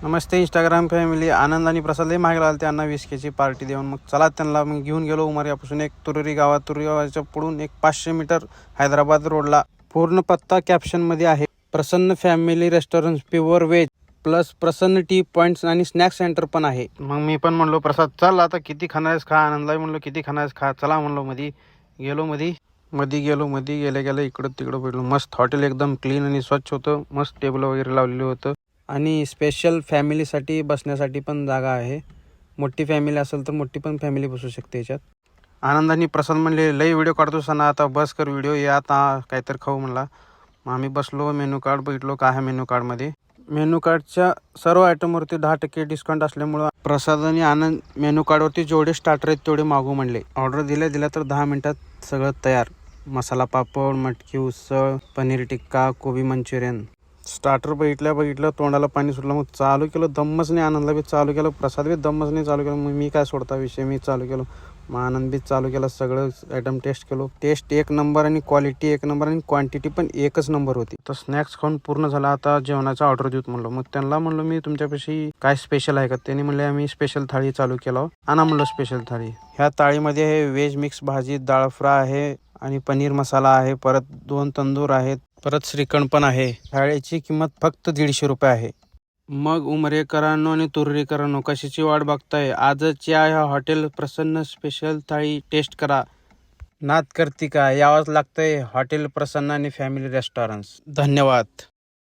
नमस्ते Instagram family. आनंद आणि प्रसाद लय मागे लागले त्यांना 20Kची पार्टी देऊन. मग चला त्यांना मी घेऊन गेलो उमरग्यापासून एक तुरुरी गावाच्या पुढून एक 500 मीटर हैदराबाद रोडला. पूर्ण पत्ता कॅप्शनमध्ये आहे. Prasanna family restaurant, pure veg plus Prasanna tea points आणि स्नॅक सेंटर पण आहे. मग मी पण म्हणलो प्रसाद चल आता किती खाणारेस खा. आनंदलाही म्हणलो किती खाणारेस खा. चला म्हणलो मध्ये गेलं इकडं तिकडं भेटलो. मस्त हॉटेल एकदम क्लीन आणि स्वच्छ होतं. मस्त टेबल वगैरे लावलेलं होतं आणि स्पेशल फॅमिलीसाठी बसण्यासाठी पण जागा आहे. मोठी फॅमिली असेल तर मोठी पण फॅमिली बसू शकते याच्यात. आनंदाने प्रसाद म्हणले लई व्हिडिओ काढतोस ना, आता बस कर व्हिडिओ, ये आता काहीतरी खाऊ म्हणला. मग आम्ही बसलो, मेनू कार्ड बघितलो काय आहे मेनू कार्डमध्ये. मेनू कार्डच्या सर्व आयटमवरती 10% डिस्काउंट असल्यामुळं प्रसाद आणि आनंद मेनू कार्डवरती जेवढे स्टार्टर आहेत तेवढे मागू म्हणले. ऑर्डर दिल्या तर 10 मिनिटात सगळं तयार. मसाला पापड, मटकी उसळ, पनीर टिक्का, कोबी मंचुरियन. स्टार्टर बघितलं तोंडाला पाणी सुटलं. मग चालू केलं. दम्मच नाही. आनंदला बी चालू केलं, प्रसाद बी दम्मच नाही चालू केलं. मग मी काय सोडता विषय, मी चालू केलं. मग आनंद बी चालू केला. सगळं आयटम टेस्ट केलो. टेस्ट एक नंबर आणि क्वालिटी एक नंबर आणि क्वांटिटी पण एकच नंबर होती. तर स्नॅक्स खाऊन पूर्ण झाला. आता जेवणाचा ऑर्डर देऊत म्हणलो. मग त्यांना म्हणलो मी तुमच्यापाशी काय स्पेशल आहे का. त्यांनी म्हणले आम्ही स्पेशल थाळी चालू केला. आणा म्हणलं स्पेशल थाळी. ह्या थाळीमध्ये आहे व्हेज मिक्स भाजी, डाळ फ्राय आहे आणि पनीर मसाला आहे. परत 2 तंदूर आहेत. परत श्रीखंड पण आहे. थाळीची किंमत फक्त 150 रुपये आहे. मग उमरेकरांनो आणि तुर्रीकरांनो कशाची वाट बघताय, आजच या हॉटेल प्रसन्न स्पेशल थाळी टेस्ट करा. नाद करती का, यावंच लागतंय हॉटेल प्रसन्न आणि फॅमिली रेस्टॉरंट्स. धन्यवाद.